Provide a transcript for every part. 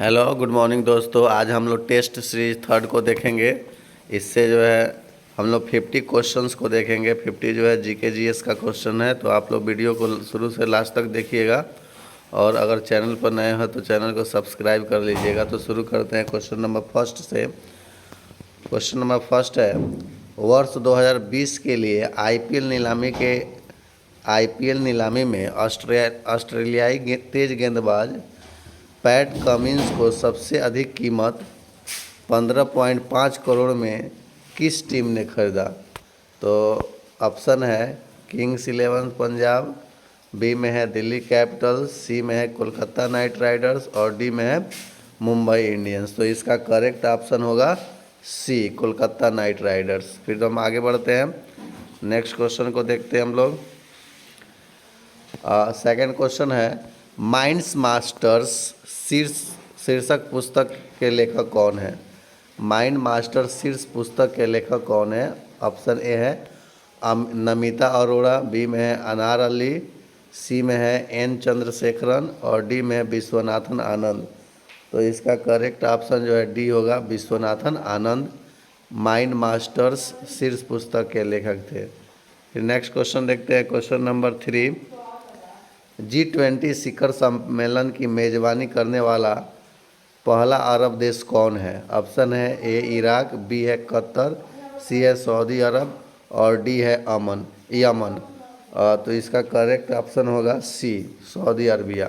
Hello good morning दोस्तों। आज हम लोग टेस्ट सीरीज थर्ड को देखेंगे। इससे जो है हम लोग 50 क्वेश्चंस को देखेंगे। 50 जो है जीके जीएस का क्वेश्चन है, तो आप लोग वीडियो को शुरू से लास्ट तक देखिएगा। और अगर चैनल पर नए हो तो चैनल को सब्सक्राइब कर लीजिएगा। तो शुरू करते हैं क्वेश्चन नंबर फर्स्ट से। क्वेश्चन नंबर फर्स्ट है, वर्ष 2020 के लिए आईपीएल नीलामी में ऑस्ट्रेलियाई तेज गेंदबाज पैट कमिंस को सबसे अधिक कीमत 15.5 करोड़ में किस टीम ने खरीदा? तो ऑप्शन है किंग्स 11 पंजाब, बी में है दिल्ली कैपिटल्स, सी में है कोलकाता नाइट राइडर्स और डी में है मुंबई इंडियंस। तो इसका करेक्ट ऑप्शन होगा सी, कोलकाता नाइट राइडर्स। फिर तो हम आगे बढ़ते हैं, नेक्स्ट क्वेश्चन को देखते हैं हम लोग। सेकंड क्वेश्चन है, माइंड्स मास्टर्स शीर्षक पुस्तक के लेखक कौन है? माइंड मास्टर शीर्ष पुस्तक के लेखक कौन है? ऑप्शन ए है नमिता अरोड़ा, बी में है अनार अली, सी में है एन चंद्रशेखरन और डी में है विश्वनाथन आनंद। तो इसका करेक्ट ऑप्शन जो है डी होगा, विश्वनाथन आनंद माइंड मास्टर्स शीर्ष पुस्तक के लेखक थे। फिर नेक्स्ट क्वेश्चन देखते हैं, क्वेश्चन नंबर 3। G20 शिखर सम्मेलन की मेजबानी करने वाला पहला अरब देश कौन है? ऑप्शन है ए इराक, बी है कतर, सी है सऊदी अरब और डी है यमन। तो इसका करेक्ट ऑप्शन होगा सी, सऊदी अरबिया।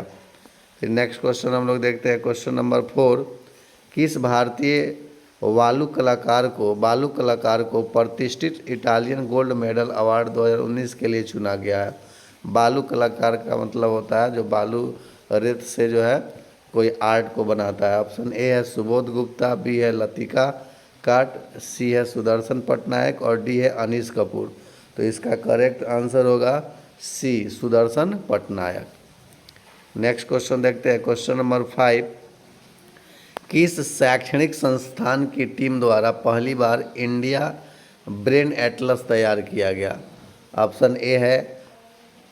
फिर नेक्स्ट क्वेश्चन हम लोग देखते हैं, क्वेश्चन नंबर 4। किस भारतीय बालू कलाकार को प्रतिष्ठित इटालियन गोल्ड मेडल अवार्ड 2019 के लिए चुना गया है? बालू कलाकार का मतलब होता है जो बालू रेत से जो है कोई आर्ट को बनाता है। ऑप्शन ए है सुबोध गुप्ता, बी है लतिका काट, सी है सुदर्शन पटनायक और डी है अनीश कपूर। तो इसका करेक्ट आंसर होगा सी, सुदर्शन पटनायक। नेक्स्ट क्वेश्चन देखते हैं, क्वेश्चन नंबर 5। किस शैक्षणिक संस्थान की टीम द्वारा पहली बार इंडिया ब्रेन एटलस तैयार किया गया? ऑप्शन ए है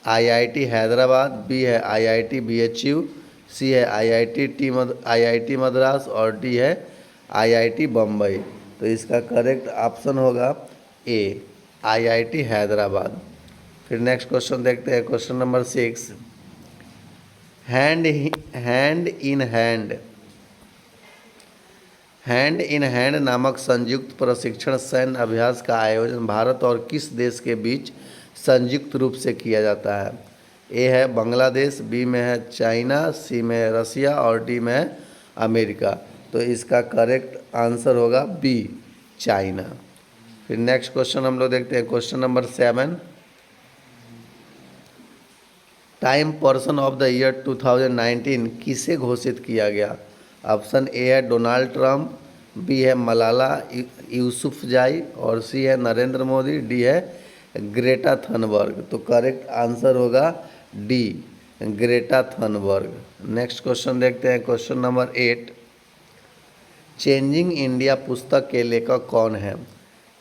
आईआईटी हैदराबाद, बी है आईआईटी बीएचयू, सी है आईआईटी मद्रास और डी है आईआईटी बम्बई। तो इसका करेक्ट ऑप्शन होगा ए, आईआईटी हैदराबाद। फिर नेक्स्ट क्वेश्चन देखते हैं, question number 6। Hand in hand नामक संयुक्त प्रशिक्षण सैन्य अभ्यास का आयोजन भारत और किस देश के बीच संयुक्त रूप से किया जाता है? ए है बांग्लादेश, बी में है चाइना, सी में है रसिया और डी में है अमेरिका। तो इसका करेक्ट आंसर होगा बी, चाइना। फिर नेक्स्ट क्वेश्चन हम लोग देखते हैं, question number 7। Time person of the year 2019 किसे घोषित किया गया? ऑप्शन ए है डोनाल्ड ट्रंप, बी है मलाला यूसुफजाई और सी है नरेंद्र मोदी, डी है ग्रेटा थनबर्ग। तो करेक्ट आंसर होगा D, Greta Thunberg. Next question देखते हैं, क्वेश्चन नंबर 8। चेंजिंग इंडिया पुस्तक के लेखक कौन है?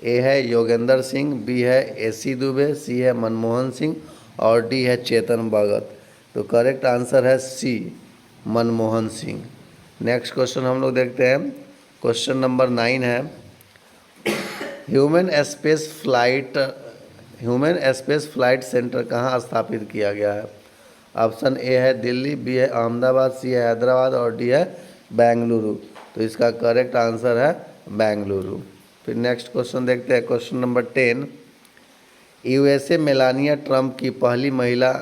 ए है योगेंद्र सिंह, बी है एसी दुबे, सी है मनमोहन सिंह और डी है चेतन भगत। तो करेक्ट आंसर है सी, मनमोहन सिंह। नेक्स्ट क्वेश्चन हम लोग देखते हैं, क्वेश्चन नंबर 9 है, ह्यूमन स्पेस फ्लाइट सेंटर कहाँ स्थापित किया गया है? ऑप्शन ए है दिल्ली, बी है अहमदाबाद, सी है हैदराबाद और डी है बेंगलुरु। तो इसका करेक्ट आंसर है बेंगलुरु। फिर नेक्स्ट क्वेश्चन देखते हैं, question number 10। USA Melania Trump की पहली महिला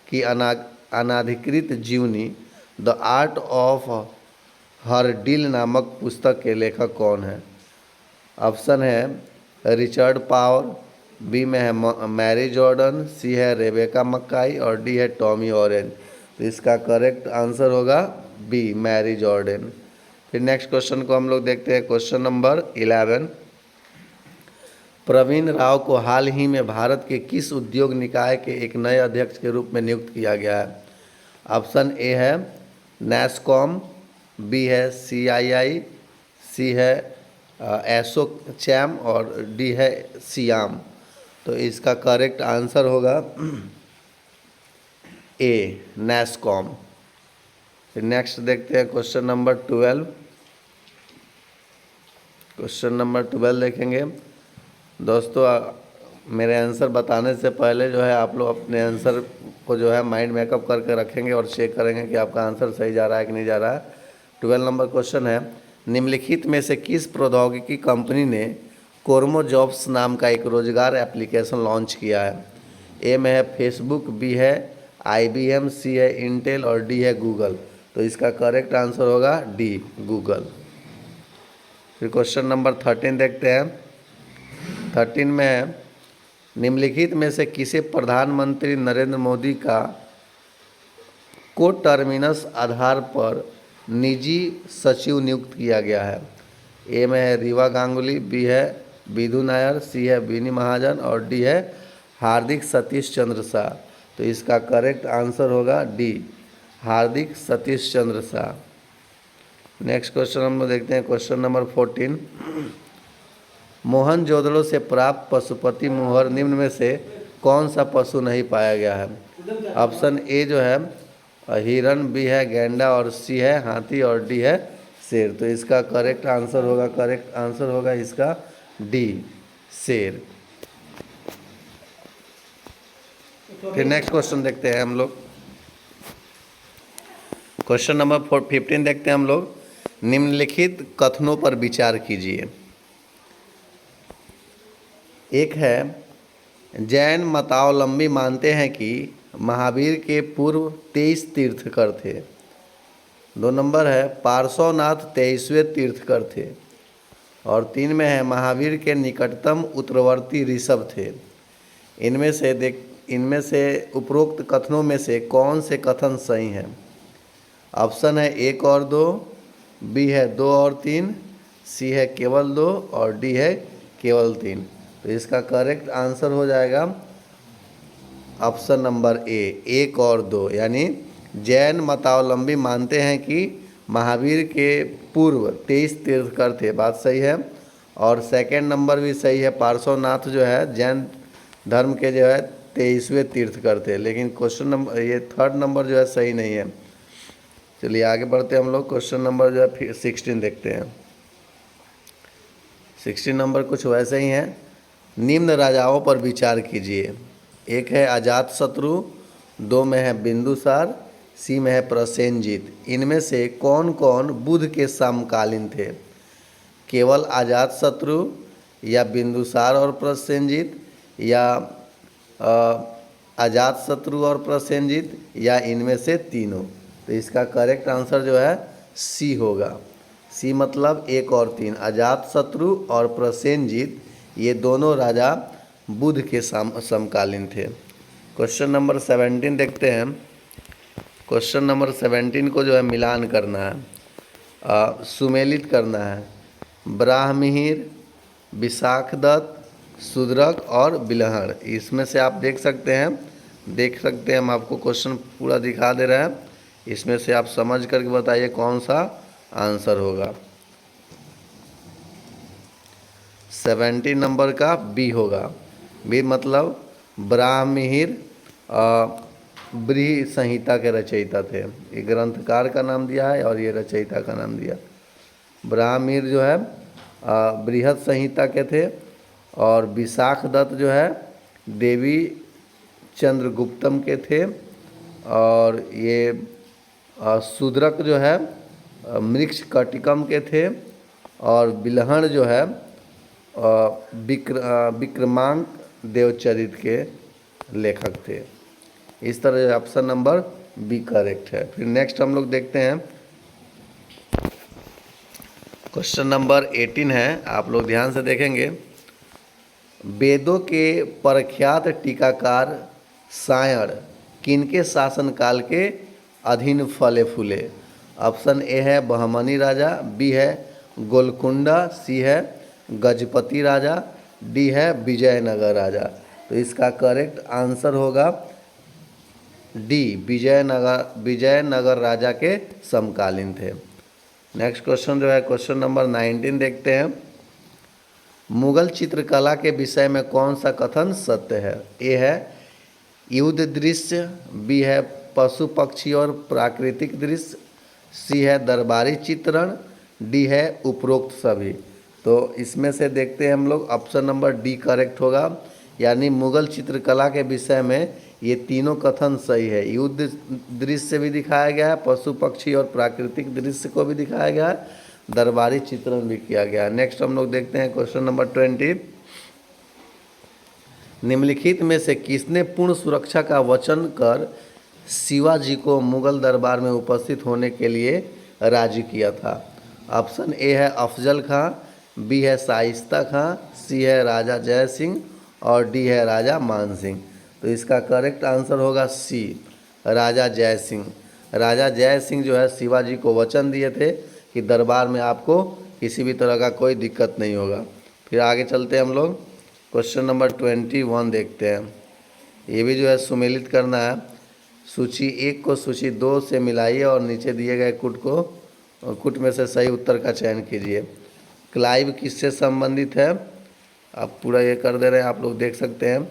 की अनाधिकृत जीवनी the art of her deal नामक पुस्तक के लेखक कौन है? ऑप्शन है रिचर्ड पावर, बी में है मैरी जॉर्डन, सी है रेबेका मक्काई और डी है टॉमी ऑरेंज। तो इसका करेक्ट आंसर होगा बी, मैरी जॉर्डन। फिर नेक्स्ट क्वेश्चन को हम लोग देखते हैं, क्वेश्चन नंबर 11। प्रवीण राव को हाल ही में भारत के किस उद्योग निकाय के एक नए अध्यक्ष के रूप में नियुक्त किया गया है? ऑप्शन ए है नैसकॉम, बी है सीआईआई, सी है एसोचैम और डी है सियाम। तो इसका करेक्ट आंसर होगा ए, नैसकॉम। फिर नेक्स्ट देखते हैं क्वेश्चन नंबर 12। क्वेश्चन नंबर 12 देखेंगे दोस्तों। मेरे आंसर बताने से पहले जो है आप लोग अपने आंसर को जो है माइंड मेकअप करके रखेंगे और चेक करेंगे कि आपका आंसर सही जा रहा है कि नहीं जा रहा है। 12 नंबर क्वेश्चन है, निम्नलिखित में से किस प्रौद्योगिकी कंपनी ने कोरमो जॉब्स नाम का एक रोजगार एप्लीकेशन लॉन्च किया है? ए में है फेसबुक, बी है IBM, सी है इंटेल और डी है गूगल। तो इसका करेक्ट आंसर होगा डी, गूगल। फिर क्वेश्चन नंबर 13 देखते हैं। 13 में है, निम्नलिखित में से किसे प्रधानमंत्री नरेंद्र मोदी का को टर्मिनस आधार पर निजी सचिव नियुक्त किया गया है? ए में है रीवा गांगुली, बी है विधु नायर, सी है बीनी महाजन और डी है हार्दिक सतीश चंद्र शाह। तो इसका करेक्ट आंसर होगा डी, हार्दिक सतीश चंद्र शाह। नेक्स्ट क्वेश्चन हम लोग देखते हैं क्वेश्चन नंबर 14। मोहनजोदड़ो से प्राप्त पशुपति मुहर निम्न में से कौन सा पशु नहीं पाया गया है? ऑप्शन ए जो है हिरण, बी है गैंडा और सी है हाथी और डी है शेर। तो इसका करेक्ट आंसर होगा इसका डी, शेर। फिर नेक्स्ट क्वेश्चन देखते हैं हम लोग। क्वेश्चन नंबर 15 देखते हैं हम लोग। निम्नलिखित कथनों पर विचार कीजिए। एक है, जैन मतावलंबी मानते हैं कि महावीर के पूर्व 23 तीर्थकर थे। 2 नंबर है, पार्श्वनाथ 23वें तीर्थकर थे। और 3 में है, महावीर के निकटतम उत्तरवर्ती ऋषभ थे। इनमें से उपरोक्त कथनों में से कौन से कथन सही हैं? ऑप्शन है 1 और 2, बी है 2 और 3, सी है केवल 2 और डी है केवल 3। तो इसका करेक्ट आंसर हो जाएगा ऑप्शन नंबर ए, 1 और 2। यानी जैन मतावलंबी मानते हैं कि महावीर के पूर्व 23 तीर्थकर थे, बात सही है। और सेकंड नंबर भी सही है, पार्श्वनाथ जो है जैन धर्म के जो है 23वें तीर्थकर थे। लेकिन क्वेश्चन नंबर ये थर्ड नंबर जो है सही नहीं है। चलिए आगे बढ़ते हैं हम लोग। क्वेश्चन नंबर जो है 16 देखते हैं। 16 नंबर कुछ वैसे ही हैं। निम्न राजाओं पर विचार कीजिए। 1 है अजातशत्रु, 2 में है बिंदुसार, सी में है प्रसेनजीत। इनमें से कौन कौन बुद्ध के समकालीन थे? केवल अजातशत्रु या बिंदुसार और प्रसेनजीत या अजातशत्रु और प्रसेनजीत या इनमें से तीनों? तो इसका करेक्ट आंसर जो है सी होगा। सी मतलब 1 और 3, अजातशत्रु और प्रसेनजीत ये दोनों राजा बुद्ध के समकालीन थे। क्वेश्चन नंबर 17 देखते हैं। क्वेश्चन नंबर 17 को जो है मिलान करना है, सुमेलित करना है। ब्राह्मणिर, विशाखदत्त, शूद्रक और बिलहण। इसमें से आप देख सकते हैं हम आपको क्वेश्चन पूरा दिखा दे रहे हैं। इसमें से आप समझ करके बताइए कौन सा आंसर होगा। 17 नंबर का बी होगा। बी मतलब ब्राह्मणिर बृहत् संहिता के रचयिता थे। ये ग्रंथकार का नाम दिया है और ये रचयिता का नाम दिया। ब्राह्मणिर जो है बृहत् संहिता के थे और विशाखदत्त जो है देवी चंद्रगुप्तम के थे और ये शूद्रक जो है मृक्ष कटिकम के थे और बिलहण जो है विक्रमांक देवचरित के लेखक थे। इस तरह ऑप्शन नंबर बी करेक्ट है। फिर नेक्स्ट हम लोग देखते हैं क्वेश्चन नंबर 18 है, आप लोग ध्यान से देखेंगे। वेदों के प्रख्यात टीकाकार सायण किनके शासनकाल के अधीन फले फूले? ऑप्शन ए है बहमनी राजा, बी है गोलकुंडा, सी है गजपति राजा, डी है विजयनगर राजा। तो इसका करेक्ट आंसर होगा डी, विजयनगर राजा के समकालीन थे। नेक्स्ट क्वेश्चन जो है क्वेश्चन नंबर 19 देखते हैं। मुगल चित्रकला के विषय में कौन सा कथन सत्य है? ए है युद्ध दृश्य, बी है पशु पक्षी और प्राकृतिक दृश्य, सी है दरबारी चित्रण, डी है उपरोक्त सभी। तो इसमें से देखते हैं हम लोग, ऑप्शन नंबर डी करेक्ट होगा, यानी मुगल चित्रकला के विषय में ये तीनों कथन सही है। युद्ध दृश्य भी दिखाया गया है, पशु पक्षी और प्राकृतिक दृश्य को भी दिखाया गया है, दरबारी चित्रण भी किया गया है। नेक्स्ट हम लोग देखते हैं क्वेश्चन नंबर 20। निम्नलिखित में से किसने पूर्ण सुरक्षा का वचन कर शिवाजी को मुगल दरबार में उपस्थित होने के लिए राजी किया था? ऑप्शन ए है अफजल खां, बी है शाइस्ता खां, सी है राजा जय सिंह और डी है राजा मान सिंह। तो इसका करेक्ट आंसर होगा सी, राजा जय सिंह। राजा जय सिंह जो है शिवाजी को वचन दिए थे कि दरबार में आपको किसी भी तरह का कोई दिक्कत नहीं होगा। फिर आगे चलते हैं हम लोग, क्वेश्चन नंबर 21 देखते हैं। ये भी जो है सुमेलित करना है। सूची 1 को सूची 2 से मिलाइए और नीचे दिए गए कुट में से सही उत्तर का चयन कीजिए। क्लाइव किससे संबंधित है? आप पूरा ये कर दे रहे हैं, आप लोग देख सकते हैं।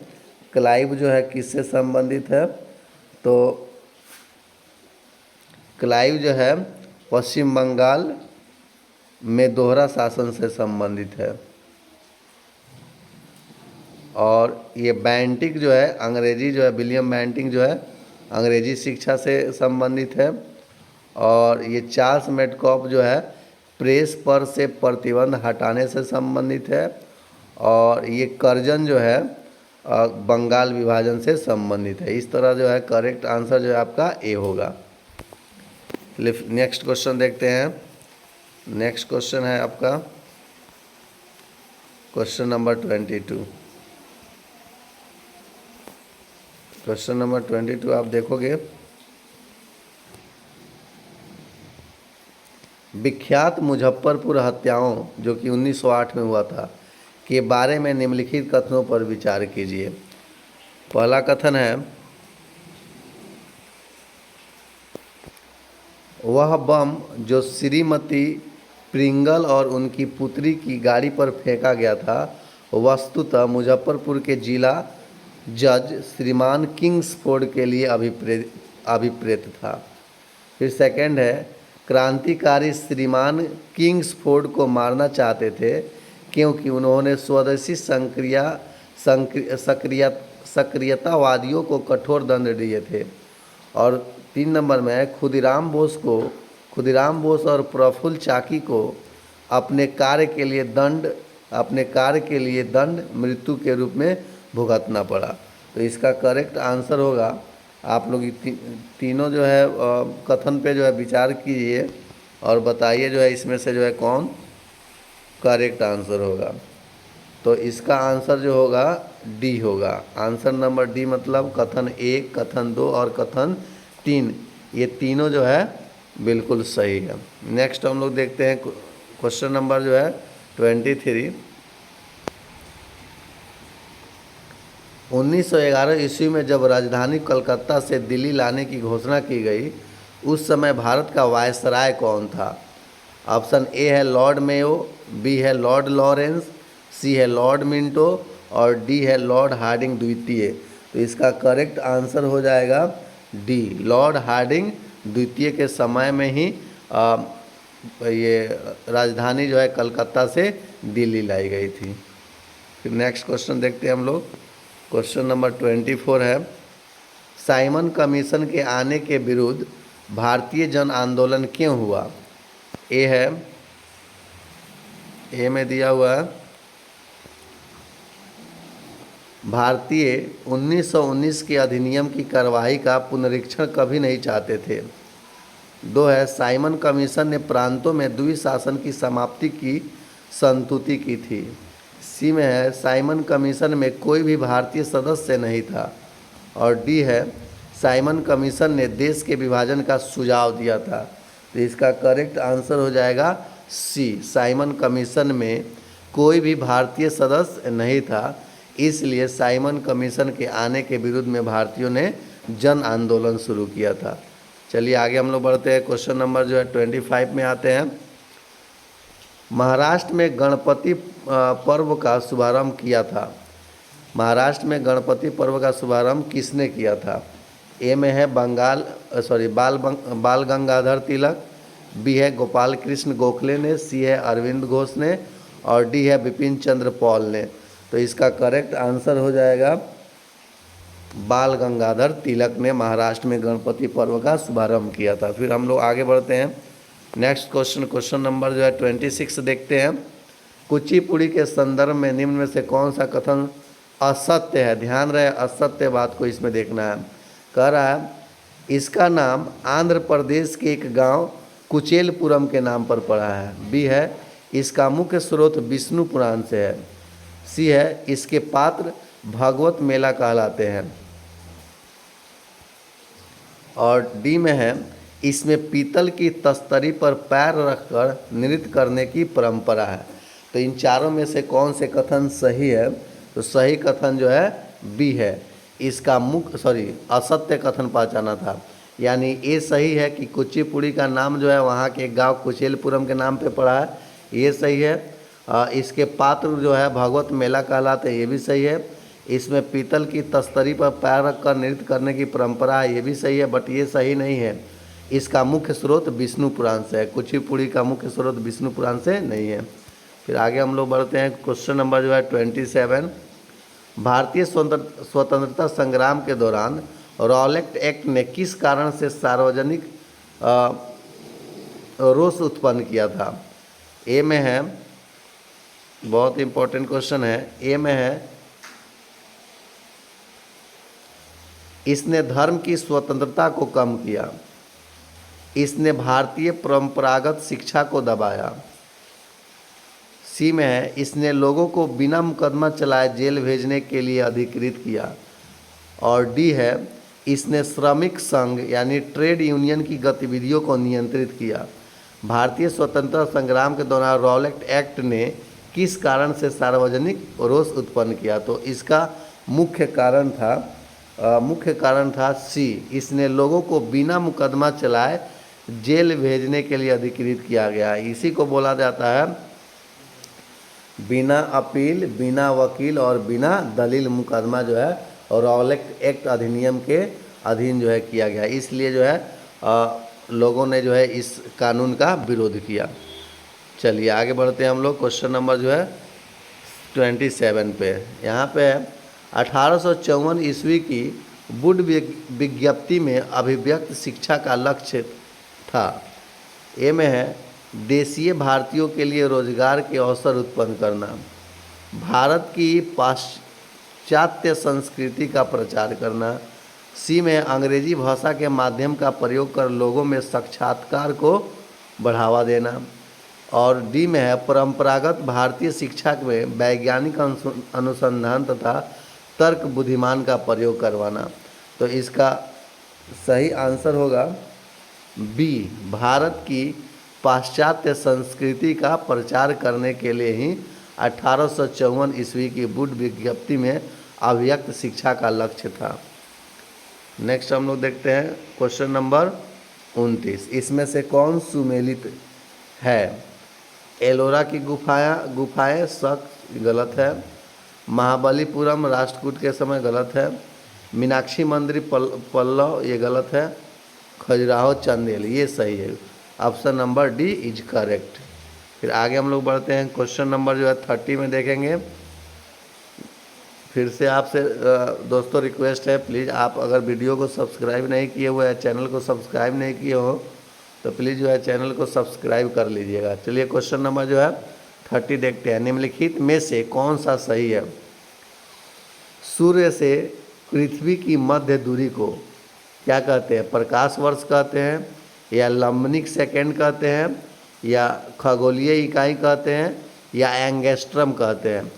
क्लाइव जो है किससे संबंधित है? तो क्लाइव जो है पश्चिम बंगाल में दोहरा शासन से संबंधित है। और ये बैंटिक जो है अंग्रेजी जो है, विलियम बैंटिक जो है अंग्रेजी शिक्षा से संबंधित है। और ये चार्ल्स मेडकॉफ जो है प्रेस पर से प्रतिबंध हटाने से संबंधित है। और ये कर्जन जो है बंगाल विभाजन से संबंधित है। इस तरह जो है करेक्ट आंसर जो है आपका ए होगा। नेक्स्ट क्वेश्चन देखते हैं। नेक्स्ट क्वेश्चन है आपका क्वेश्चन नंबर 22। क्वेश्चन नंबर 22 आप देखोगे, विख्यात मुजफ्फरपुर हत्याओं जो कि 1908 में हुआ था के बारे में निम्नलिखित कथनों पर विचार कीजिए। पहला कथन है, वह बम जो श्रीमती प्रिंगल और उनकी पुत्री की गाड़ी पर फेंका गया था वस्तुतः मुजफ्फरपुर के जिला जज श्रीमान किंग्सफोर्ड के लिए अभिप्रेत था। फिर सेकंड है, क्रांतिकारी श्रीमान किंग्सफोर्ड को मारना चाहते थे क्योंकि उन्होंने स्वदेशी सक्रियतावादियों को कठोर दंड दिए थे। और 3 नंबर में है, खुदीराम बोस और प्रफुल्ल चाकी को अपने कार्य के लिए दंड मृत्यु के रूप में भुगतना पड़ा। तो इसका करेक्ट आंसर होगा, आप लोग तीनों जो है कथन पे जो है विचार कीजिए और बताइए जो है इसमें से जो है कौन करेक्ट आंसर होगा। तो इसका आंसर जो होगा डी होगा। आंसर नंबर डी मतलब कथन 1, कथन 2 और कथन 3, ये तीनों जो है बिल्कुल सही है। नेक्स्ट हम लोग देखते हैं क्वेश्चन नंबर जो है 23। 1911 ईस्वी में जब राजधानी कलकत्ता से दिल्ली लाने की घोषणा की गई उस समय भारत का वायसराय कौन था? ऑप्शन ए है लॉर्ड मेयो, बी है लॉर्ड लॉरेंस, सी है लॉर्ड मिंटो और डी है लॉर्ड हार्डिंग द्वितीय। तो इसका करेक्ट आंसर हो जाएगा डी, लॉर्ड हार्डिंग द्वितीय के समय में ही ये राजधानी जो है कलकत्ता से दिल्ली लाई गई थी। फिर नेक्स्ट क्वेश्चन देखते हैं हम लोग। क्वेश्चन नंबर 24 है, साइमन कमीशन के आने के विरुद्ध भारतीय जन आंदोलन क्यों हुआ? ए में दिया हुआ है, भारतीय 1919 के अधिनियम की कार्रवाई का पुनरीक्षण कभी नहीं चाहते थे। 2 है, साइमन कमीशन ने प्रांतों में द्विशासन की समाप्ति की संतुति की थी। सी में है, साइमन कमीशन में कोई भी भारतीय सदस्य नहीं था। और डी है, साइमन कमीशन ने देश के विभाजन का सुझाव दिया था। तो इसका करेक्ट आंसर हो जाएगा सी, साइमन कमीशन में कोई भी भारतीय सदस्य नहीं था, इसलिए साइमन कमीशन के आने के विरुद्ध में भारतीयों ने जन आंदोलन शुरू किया था। चलिए आगे हम लोग बढ़ते हैं। क्वेश्चन नंबर जो है 25 में आते हैं। महाराष्ट्र में गणपति पर्व का शुभारंभ किया था। महाराष्ट्र में गणपति पर्व का शुभारंभ किसने किया था? ए में है बाल गंगाधर तिलक, बी है गोपाल कृष्ण गोखले ने, सी है अरविंद घोष ने और डी है बिपिन चंद्र पॉल ने। तो इसका करेक्ट आंसर हो जाएगा बाल गंगाधर तिलक ने महाराष्ट्र में गणपति पर्व का शुभारंभ किया था। फिर हम लोग आगे बढ़ते हैं नेक्स्ट क्वेश्चन नंबर जो है 26 देखते हैं। कुचिपुड़ी के संदर्भ में निम्न में से कौन सा कथन असत्य है? ध्यान रहे असत्य बात को इसमें देखना है। कह रहा है इसका नाम आंध्र प्रदेश के एक गांव कुचेलपुरम के नाम पर पड़ा है। बी है इसका मुख्य स्रोत विष्णु पुराण से है। सी है इसके पात्र भागवत मेला कहलाते हैं और डी में है इसमें पीतल की तस्तरी पर पैर रखकर नृत्य करने की परंपरा है। तो इन चारों में से कौन से कथन सही है? तो सही कथन जो है बी है, इसका असत्य कथन पहचाना था। यानी ये सही है कि कुचिपुड़ी का नाम जो है वहाँ के गांव कुचेलपुरम के नाम पे पड़ा है, ये सही है। इसके पात्र जो है भागवत मेला कहलाते हैं, ये भी सही है। इसमें पीतल की तस्तरी पर पैर रखकर नृत्य करने की परंपरा है, ये भी सही है। बट ये सही नहीं है, इसका मुख्य स्रोत विष्णु पुराण से है। कुचिपुड़ी का मुख्य स्रोत विष्णु पुराण से नहीं है। फिर आगे हम लोग बढ़ते हैं क्वेश्चन नंबर जो है 27। भारतीय स्वतंत्रता संग्राम के दौरान रॉलेट एक्ट ने किस कारण से सार्वजनिक रोष उत्पन्न किया था? ए में है, बहुत इंपॉर्टेंट क्वेश्चन है, ए में है इसने धर्म की स्वतंत्रता को कम किया, इसने भारतीय परंपरागत शिक्षा को दबाया। सी में है इसने लोगों को बिना मुकदमा चलाए जेल भेजने के लिए अधिकृत किया और डी है इसने श्रमिक संघ यानी ट्रेड यूनियन की गतिविधियों को नियंत्रित किया। भारतीय स्वतंत्रता संग्राम के दौरान रॉलेट एक्ट ने किस कारण से सार्वजनिक रोष उत्पन्न किया? तो इसका मुख्य कारण था सी, इसने लोगों को बिना मुकदमा चलाए जेल भेजने के लिए अधिकृत किया गया। इसी को बोला जाता है बिना अपील, बिना वकील और बिना दलील मुकदमा जो है रॉलेट एक्ट अधिनियम के अधीन जो है किया गया। इसलिए जो है लोगों ने जो है इस कानून का विरोध किया। चलिए आगे बढ़ते हैं हम लोग क्वेश्चन नंबर जो है 27 पे। यहाँ पे 1854 ईस्वी की वुड विज्ञप्ति में अभिव्यक्त शिक्षा का लक्ष्य था। ए में है देशीय भारतीयों के लिए रोजगार के अवसर उत्पन्न करना, भारत की पाश्चात्य संस्कृति का प्रचार करना। सी में अंग्रेजी भाषा के माध्यम का प्रयोग कर लोगों में साक्षात्कार को बढ़ावा देना और डी में है परंपरागत भारतीय शिक्षा में वैज्ञानिक अनुसंधान तथा तर्क बुद्धिमान का प्रयोग करवाना। तो इसका सही आंसर होगा बी, भारत की पाश्चात्य संस्कृति का प्रचार करने के लिए ही 1854 ईस्वी की वुड विज्ञप्ति में अभिव्यक्त शिक्षा का लक्ष्य था। नेक्स्ट हम लोग देखते हैं क्वेश्चन नंबर 29। इसमें से कौन सुमेलित है? एलोरा की गुफाएं सख्त गलत है, महाबलीपुरम राष्ट्रकूट के समय गलत है, मीनाक्षी मंदिर पल्लव ये गलत है, खजुराहो चंदेल ये सही है। Option number D is correct. फिर आगे हम लोग बढ़ते हैं क्वेश्चन नंबर जो है 30 में देखेंगे। फिर से आपसे दोस्तों रिक्वेस्ट है, प्लीज़ आप अगर वीडियो को सब्सक्राइब नहीं किए हुए हैं, चैनल को सब्सक्राइब नहीं किए हो तो प्लीज़ जो है चैनल को सब्सक्राइब कर लीजिएगा। चलिए क्वेश्चन नंबर जो है 30 देखते हैं। निम्नलिखित में से कौन सा सही है? सूर्य से पृथ्वी की मध्य दूरी को क्या कहते हैं? प्रकाश वर्ष कहते हैं या लंबनिक सेकेंड कहते हैं या खगोलीय इकाई कहते हैं या एंगस्ट्रम कहते हैं?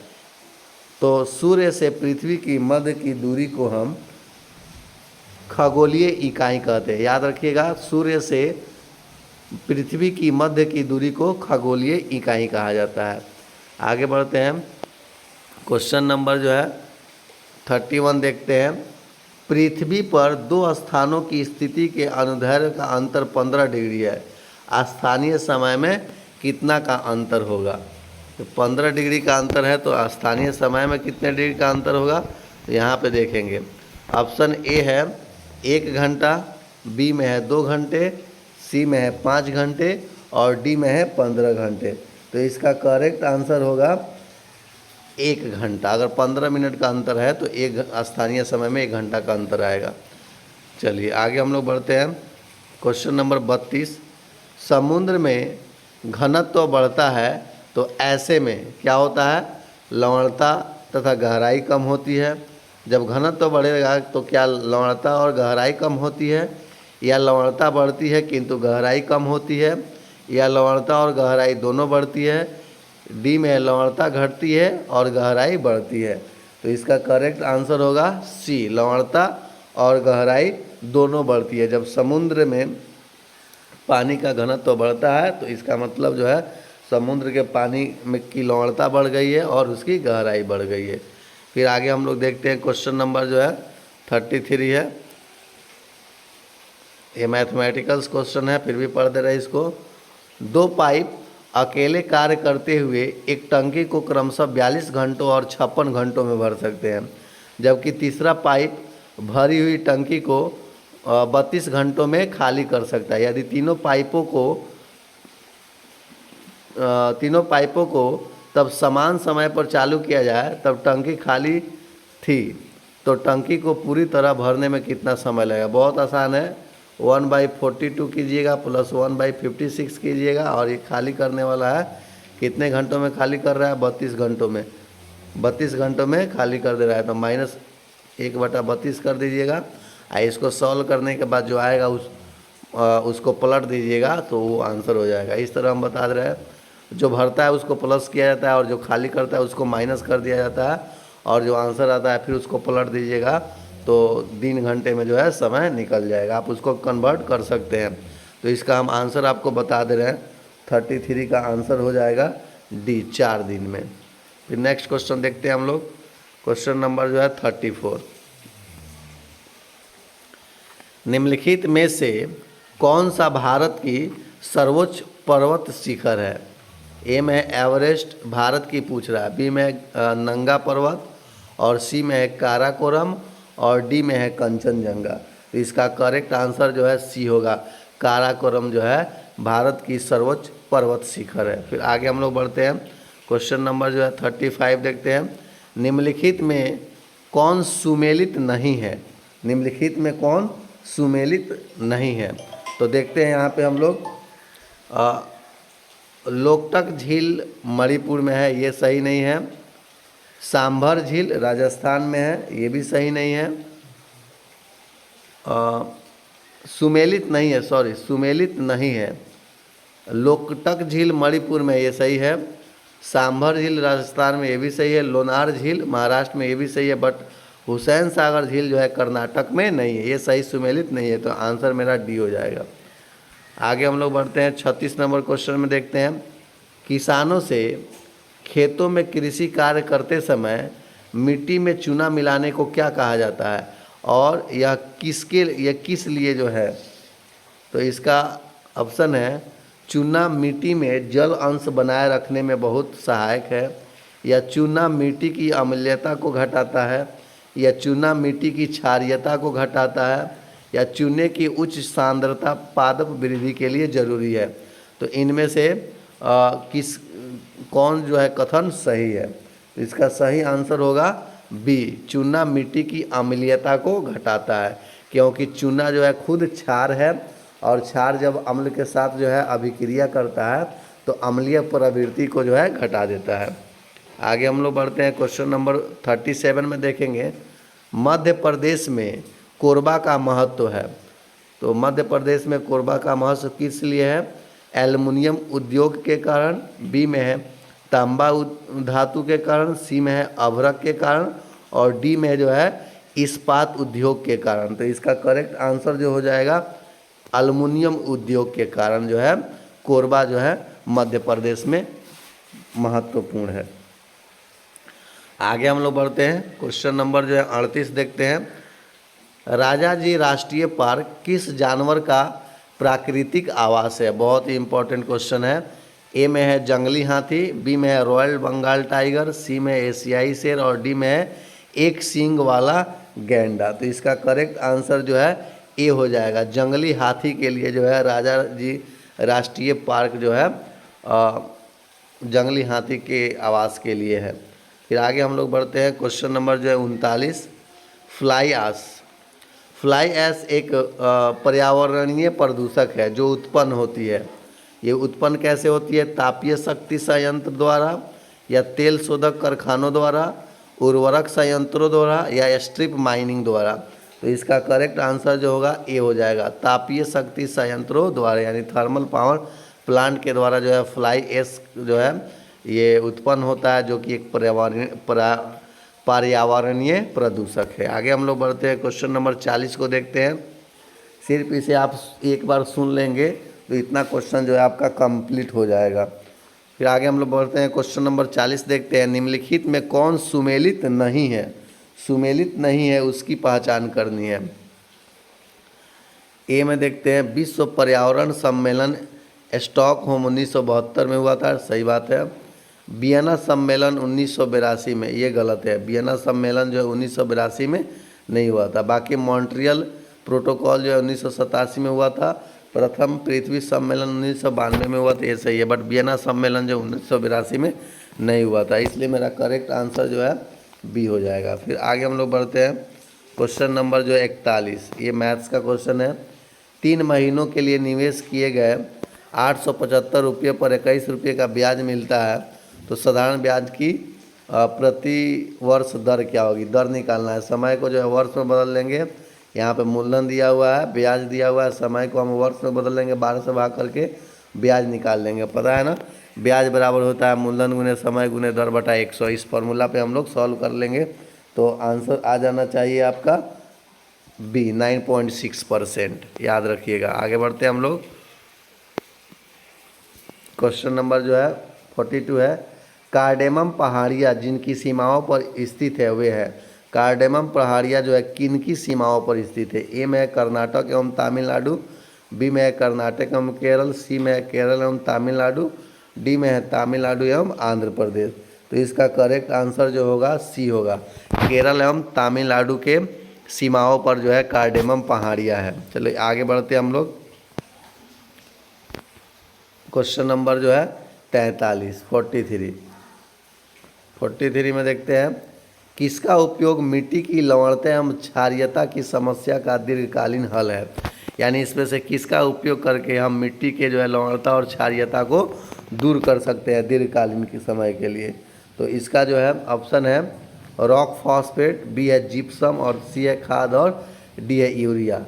तो सूर्य से पृथ्वी की मध्य की दूरी को हम खगोलीय इकाई कहते हैं। याद रखिएगा, सूर्य से पृथ्वी की मध्य की दूरी को खगोलीय इकाई कहा जाता है। आगे बढ़ते हैं क्वेश्चन नंबर जो है 31 देखते हैं। पृथ्वी पर दो स्थानों की स्थिति के अनुदैर्ध्य का अंतर 15 डिग्री है, स्थानीय समय में कितना का अंतर होगा? तो 15 डिग्री का अंतर है तो स्थानीय समय में कितने डिग्री का अंतर होगा? तो यहाँ पे देखेंगे ऑप्शन ए है 1 घंटा, बी में है 2 घंटे, सी में है 5 घंटे और डी में है 15 घंटे। तो इसका करेक्ट आंसर होगा 1 घंटा। अगर 15 मिनट का अंतर है तो एक स्थानीय समय में 1 घंटा का अंतर आएगा। चलिए आगे हम लोग बढ़ते हैं। क्वेश्चन नंबर 32, समुद्र में घनत्व बढ़ता है तो ऐसे में क्या होता है? लवणता तथा गहराई कम होती है। जब घनत्व बढ़ेगा तो क्या लवणता और गहराई कम होती है, या लवणता बढ़ती है किंतु गहराई कम होती है, या लवणता और गहराई दोनों बढ़ती है? डी में लवणता घटती है और गहराई बढ़ती है। तो इसका करेक्ट आंसर होगा सी, लवणता और गहराई दोनों बढ़ती है। जब समुद्र में पानी का घनत्व बढ़ता है तो इसका मतलब जो है समुद्र के पानी में की लवणता बढ़ गई है और उसकी गहराई बढ़ गई है। फिर आगे हम लोग देखते हैं क्वेश्चन नंबर जो है 33 है। ये मैथमेटिकल्स क्वेश्चन है, फिर भी पढ़ दे रहे हैं इसको। 2 पाइप अकेले कार्य करते हुए एक टंकी को क्रमशः 42 घंटों और 56 घंटों में भर सकते हैं, जबकि तीसरा पाइप भरी हुई टंकी को 32 घंटों में खाली कर सकता है। यदि तीनों पाइपों को तब समान समय पर चालू किया जाए तब टंकी खाली थी, तो टंकी को पूरी तरह भरने में कितना समय लगेगा? बहुत आसान है, 1/42 कीजिएगा प्लस 1/56 कीजिएगा और ये खाली करने वाला है कितने घंटों में खाली कर रहा है? 32 घंटों में। 32 घंटों में खाली कर दे रहा है, तो -1/32 कर दीजिएगा। इसको सॉल्व करने के बाद जो आएगा उसको पलट दीजिएगा तो वो आंसर हो जाएगा। इस तरह हम बता रहे हैं, जो भरता है उसको प्लस किया जाता है और जो खाली करता है उसको माइनस कर दिया जाता है, और जो आंसर आता है फिर उसको पलट दीजिएगा तो 3 घंटे में जो है समय निकल जाएगा। आप उसको कन्वर्ट कर सकते हैं। तो इसका हम आंसर आपको बता दे रहे हैं, 33 का आंसर हो जाएगा डी, 4 दिन में। फिर नेक्स्ट क्वेश्चन देखते हैं हम लोग। क्वेश्चन नंबर जो है 34, निम्नलिखित में से कौन सा भारत की सर्वोच्च पर्वत शिखर है? ए में एवरेस्ट भारत की पूछ रहा है, बी में नंगा पर्वत, और सी में है काराकोरम, और डी में है कंचनजंगा। तो इसका करेक्ट आंसर जो है सी होगा, काराकोरम जो है भारत की सर्वोच्च पर्वत शिखर है। फिर आगे हम लोग बढ़ते हैं। क्वेश्चन नंबर जो है 35 देखते हैं। निम्नलिखित में कौन सुमेलित नहीं है? निम्नलिखित में कौन सुमेलित नहीं है? तो देखते हैं यहाँ पे हम लोग, लोकटक झील मणिपुर में है, ये सही नहीं है। सांभर झील राजस्थान में है, ये भी सही नहीं है। सुमेलित नहीं है, सॉरी सुमेलित नहीं है। लोकटक झील मणिपुर में, ये सही है। सांभर झील राजस्थान में, ये भी सही है। लोनार झील महाराष्ट्र में, ये भी सही है। बट हुसैन सागर झील जो है कर्नाटक में नहीं है, ये सही सुमेलित नहीं है। तो आंसर मेरा डी हो जाएगा। आगे हम लोग बढ़ते हैं 36 नंबर क्वेश्चन में देखते हैं। किसानों से खेतों में कृषि कार्य करते समय मिट्टी में चूना मिलाने को क्या कहा जाता है, और यह किस लिए जो है? तो इसका ऑप्शन है, चूना मिट्टी में जल अंश बनाए रखने में बहुत सहायक है, या चूना मिट्टी की अम्लीयता को घटाता है, या चूना मिट्टी की क्षारीयता को घटाता है, या चूने की उच्च सांद्रता पादप वृद्धि के लिए जरूरी है। तो इनमें से कौन जो है कथन सही है? तो इसका सही आंसर होगा बी, चूना मिट्टी की अम्लीयता को घटाता है, क्योंकि चूना जो है खुद क्षार है, और क्षार जब अम्ल के साथ जो है अभिक्रिया करता है तो अम्लीय प्रवृत्ति को जो है घटा देता है। आगे हम लोग बढ़ते हैं। क्वेश्चन नंबर 37 में देखेंगे, मध्य प्रदेश में कोरबा का महत्व है। तो मध्य प्रदेश में कोरबा का महत्व किस लिए है? एल्युमिनियम उद्योग के कारण, बी में है तांबा धातु के कारण, सी में है अभ्रक के कारण, और डी में जो है इस्पात उद्योग के कारण। तो इसका करेक्ट आंसर जो हो जाएगा एल्युमिनियम उद्योग के कारण जो है कोरबा जो है मध्य प्रदेश में महत्वपूर्ण है। आगे हम लोग बढ़ते हैं। क्वेश्चन नंबर जो है 38 देखते हैं। राजाजी राष्ट्रीय पार्क किस जानवर का प्राकृतिक आवास है? बहुत ही इंपॉर्टेंट क्वेश्चन है। ए में है जंगली हाथी, बी में है रॉयल बंगाल टाइगर, सी में एशियाई शेर, और डी में है एक सींग वाला गैंडा। तो इसका करेक्ट आंसर जो है ए हो जाएगा। जंगली हाथी के लिए जो है राजा जी राष्ट्रीय पार्क जो है जंगली हाथी के आवास के लिए है। फिर आगे हम लोग बढ़ते हैं, क्वेश्चन नंबर जो है 39, फ्लाई ऐश। फ्लाई ऐश एक पर्यावरणीय प्रदूषक है जो उत्पन्न होती है। ये उत्पन्न कैसे होती है? तापीय शक्ति संयंत्र द्वारा, या तेल शोधक कारखानों द्वारा, उर्वरक संयंत्रों द्वारा, या स्ट्रिप माइनिंग द्वारा। तो इसका करेक्ट आंसर जो होगा ए हो जाएगा, तापीय शक्ति संयंत्रों द्वारा, यानी थर्मल पावर प्लांट के द्वारा जो है फ्लाई ऐश जो है ये उत्पन्न होता है, जो कि एक पर्यावरणीय प्रदूषक है। आगे हम लोग बढ़ते हैं, क्वेश्चन नंबर 40 को देखते हैं। सिर्फ इसे आप एक बार सुन लेंगे तो इतना क्वेश्चन जो है आपका कंप्लीट हो जाएगा। फिर आगे हम लोग बढ़ते हैं, क्वेश्चन नंबर 40 देखते हैं। निम्नलिखित में कौन सुमेलित नहीं है? सुमेलित नहीं है उसकी पहचान करनी है। ए में देखते हैं, विश्व पर्यावरण सम्मेलन स्टॉकहोम 1972 में हुआ था, सही बात है। वियना सम्मेलन 1982 में, ये गलत है। वियना सम्मेलन जो है 1982 में नहीं हुआ था। बाकी मॉन्ट्रियल प्रोटोकॉल जो है 1987 में हुआ था। प्रथम पृथ्वी सम्मेलन 1992 में हुआ था, ये सही है। बट वियना सम्मेलन जो 1982 में नहीं हुआ था, इसलिए मेरा करेक्ट आंसर जो है बी हो जाएगा। फिर आगे हम लोग बढ़ते हैं, क्वेश्चन नंबर जो है 41, ये मैथ्स का क्वेश्चन है। 3 महीनों के लिए निवेश किए गए 875 रुपये पर 21 रुपये का ब्याज मिलता है, तो साधारण ब्याज की प्रति वर्ष दर क्या होगी? दर निकालना है। समय को जो है वर्ष में बदल लेंगे, यहाँ पे मूलधन दिया हुआ है, ब्याज दिया हुआ है, समय को हम वर्ष में बदल लेंगे, 12 से भाग करके ब्याज निकाल लेंगे। पता है ना, ब्याज बराबर होता है मूलधन गुने समय गुने दर बटा 100। इस फॉर्मूला पे हम लोग सॉल्व कर लेंगे तो आंसर आ जाना चाहिए आपका बी, 9.6%। याद रखिएगा। आगे बढ़ते हैं हम लोग, क्वेश्चन नंबर जो है 42 है। कार्डेमम पहाड़ियाँ जिनकी सीमाओं पर स्थित है वे है। कार्डेमम पहाड़ियाँ जो है किन की सीमाओं पर स्थित है? ए में है कर्नाटक एवं तमिलनाडु, बी में है कर्नाटक एवं केरल, सी में है केरल एवं तमिलनाडु, डी में है तमिलनाडु एवं आंध्र प्रदेश। तो इसका करेक्ट आंसर जो होगा सी होगा, केरल एवं तमिलनाडु के सीमाओं पर जो है कार्डेमम पहाड़ियाँ है। चलो आगे बढ़ते हैं हम लोग, क्वेश्चन नंबर जो है 43, 43 में देखते हैं, किसका उपयोग मिट्टी की लवणता एवं क्षारीयता की समस्या का दीर्घकालीन हल है? यानी इसमें से किसका उपयोग करके हम मिट्टी के जो है लवणता और क्षारीयता को दूर कर सकते हैं दीर्घकालीन के समय के लिए? तो इसका जो है ऑप्शन है रॉक फॉस्फेट, बी है जिप्सम, और सी है खाद, और डी है यूरिया।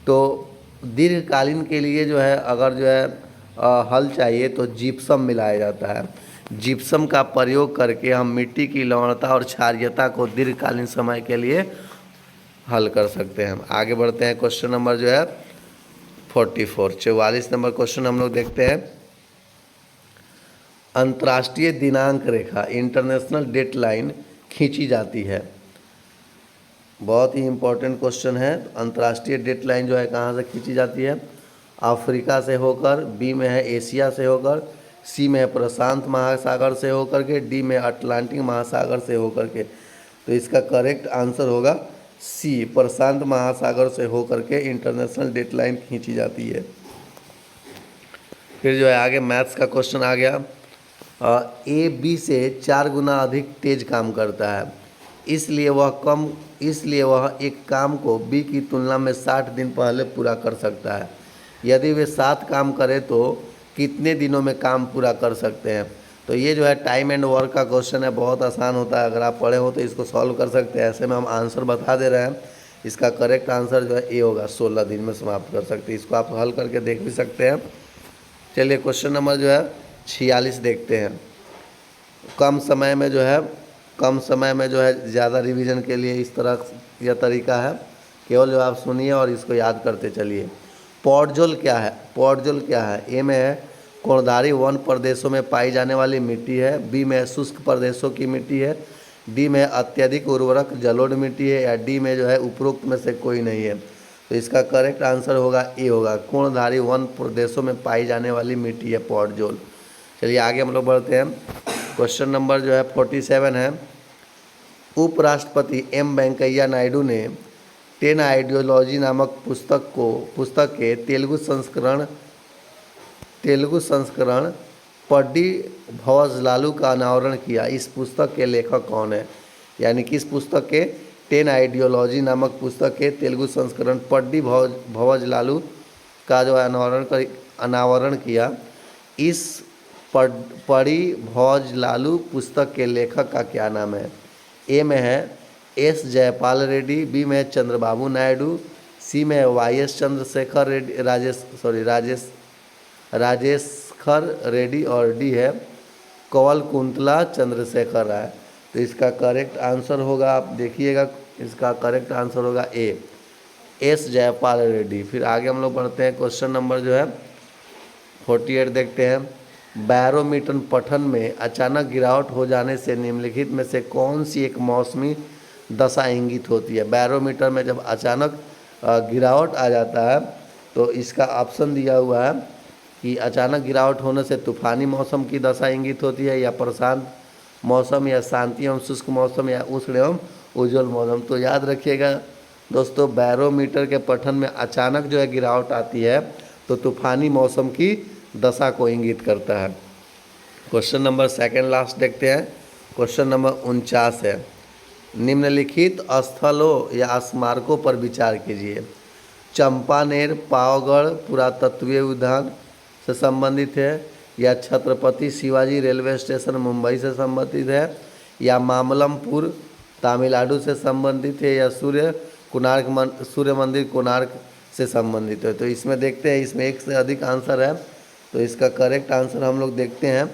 तो दीर्घकालीन के लिए जो है अगर जो है हल चाहिए तो जिप्सम मिलाया जाता है। जिप्सम का प्रयोग करके हम मिट्टी की लवणता और क्षारीयता को दीर्घकालीन समय के लिए हल कर सकते हैं। आगे बढ़ते हैं, क्वेश्चन नंबर जो है 44 नंबर क्वेश्चन हम लोग देखते हैं। अंतर्राष्ट्रीय दिनांक रेखा इंटरनेशनल डेडलाइन खींची जाती है। बहुत ही इम्पोर्टेंट क्वेश्चन है। अंतर्राष्ट्रीय डेडलाइन जो है कहाँ से खींची जाती है? अफ्रीका से होकर, बी में है एशिया से होकर, सी में है प्रशांत महासागर से होकर के, डी में अटलांटिक महासागर से होकर के। तो इसका करेक्ट आंसर होगा सी, प्रशांत महासागर से होकर के इंटरनेशनल डेडलाइन खींची जाती है। फिर जो है आगे मैथ्स का क्वेश्चन आ गया। ए बी से 4 गुना अधिक तेज काम करता है, इसलिए वह एक काम को बी की तुलना में 60 दिन पहले पूरा कर सकता है। यदि वे 7 काम करें तो कितने दिनों में काम पूरा कर सकते हैं? तो ये जो है टाइम एंड वर्क का क्वेश्चन है, बहुत आसान होता है। अगर आप पढ़े हो तो इसको सॉल्व कर सकते हैं। ऐसे में हम आंसर बता दे रहे हैं। इसका करेक्ट आंसर जो है ए होगा, 16 दिन में समाप्त कर सकते हैं। इसको आप हल करके देख भी सकते हैं। चलिए क्वेश्चन नंबर जो है 46 देखते हैं। कम समय में जो है ज़्यादा रिवीजन के लिए इस तरह यह तरीका है, केवल जो आप सुनिए और इसको याद करते चलिए। पॉडजोल क्या है? ए में है कोणधारी वन प्रदेशों में पाई जाने वाली मिट्टी है, बी में शुष्क प्रदेशों की मिट्टी है, डी में अत्यधिक उर्वरक जलोढ़ मिट्टी है, या डी में जो है उपरोक्त में से कोई नहीं है। तो इसका करेक्ट आंसर होगा ए होगा, कोणधारी वन प्रदेशों में पाई जाने वाली मिट्टी है पॉडजोल। चलिए आगे हम लोग बढ़ते हैं। क्वेश्चन नंबर जो है 47 है। उपराष्ट्रपति एम वेंकैया नायडू ने 10 आइडियोलॉजी नामक पुस्तक के तेलुगु संस्करण पड्डी भवजलालू का अनावरण किया। इस पुस्तक के लेखक कौन है? यानी कि इस पुस्तक के 10 आइडियोलॉजी नामक पुस्तक के तेलुगु संस्करण पड्डी भवजलालू का जो अनावरण किया। इस पड्डी भवजलालू पुस्तक के लेखक का क्या नाम है? ए में है एस जयपाल रेड्डी, बी में है चंद्रबाबू नायडू, सी में है वाई.एस. चंद्रशेखर रेड्डी राजेशखर रेड्डी और डी है कंवल कुंतला चंद्रशेखर राय। तो इसका करेक्ट आंसर होगा, आप देखिएगा, इसका करेक्ट आंसर होगा ए, एस जयपाल रेड्डी। फिर आगे हम लोग बढ़ते हैं, क्वेश्चन नंबर जो है 48 देखते हैं। बैरोमीटर पठन में अचानक गिरावट हो जाने से निम्नलिखित में से कौन सी एक मौसमी दशा इंगित होती है? बैरोमीटर में जब अचानक गिरावट आ जाता है तो इसका ऑप्शन दिया हुआ है कि अचानक गिरावट होने से तूफानी मौसम की दशा इंगित होती है, या प्रशांत मौसम, या शांति एवं शुष्क मौसम, या उष्ण एवं उज्ज्वल मौसम। तो याद रखिएगा दोस्तों, बैरोमीटर के पठन में अचानक जो है गिरावट आती है तो तूफानी मौसम की दशा को इंगित करता है। क्वेश्चन नंबर सेकंड लास्ट देखते हैं। क्वेश्चन नंबर 49 है, निम्नलिखित स्थलों या स्मारकों पर विचार कीजिए। चंपानेर पावगढ़ पुरातत्वीय उद्यान से संबंधित है, या छत्रपति शिवाजी रेलवे स्टेशन मुंबई से संबंधित है, या मामल्लपुरम तमिलनाडु से संबंधित है, या सूर्य मंदिर कोणार्क से संबंधित है। तो इसमें देखते हैं, इसमें एक से अधिक आंसर है, तो इसका करेक्ट आंसर हम लोग देखते हैं।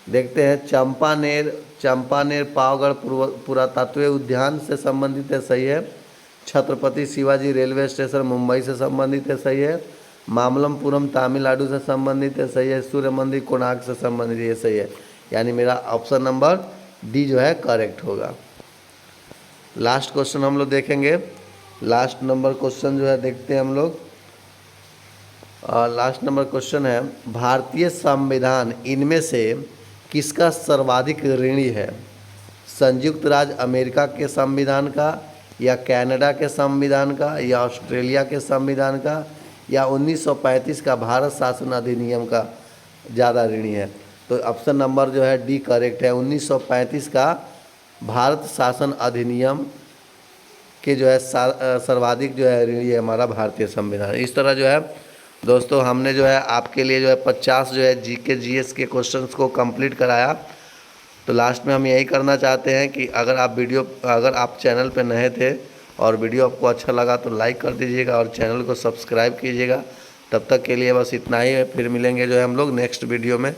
देखते हैं, चंपानेर पावगढ़ पुरातत्वीय उद्यान से संबंधित है, सही है। छत्रपति शिवाजी रेलवे स्टेशन मुंबई से संबंधित है, सही है। मामल्लपुरम तमिलनाडु से संबंधित है, सही है। सूर्य मंदिर कोणार्क से संबंधित है, सही है। यानी मेरा ऑप्शन नंबर डी जो है करेक्ट होगा। लास्ट क्वेश्चन हम लोग देखेंगे। लास्ट नंबर क्वेश्चन जो है देखते हैं हम लोग। लास्ट नंबर क्वेश्चन है, भारतीय संविधान इनमें से किसका सर्वाधिक ऋणी है? संयुक्त राज्य अमेरिका के संविधान का, या कनाडा के संविधान का, या ऑस्ट्रेलिया के संविधान का, या 1935 का भारत शासन अधिनियम का ज़्यादा ऋणी है? तो ऑप्शन नंबर जो है डी करेक्ट है। 1935 का भारत शासन अधिनियम के जो है सर्वाधिक जो है ऋणी है हमारा भारतीय संविधान। इस तरह जो है दोस्तों हमने जो है आपके लिए जो है 50 जो है जीके जीएस के क्वेश्चंस को कंप्लीट कराया। तो लास्ट में हम यही करना चाहते हैं कि अगर आप चैनल पे नए थे और वीडियो आपको अच्छा लगा तो लाइक कर दीजिएगा और चैनल को सब्सक्राइब कीजिएगा। तब तक के लिए बस इतना ही है, फिर मिलेंगे जो है हम लोग नेक्स्ट वीडियो में।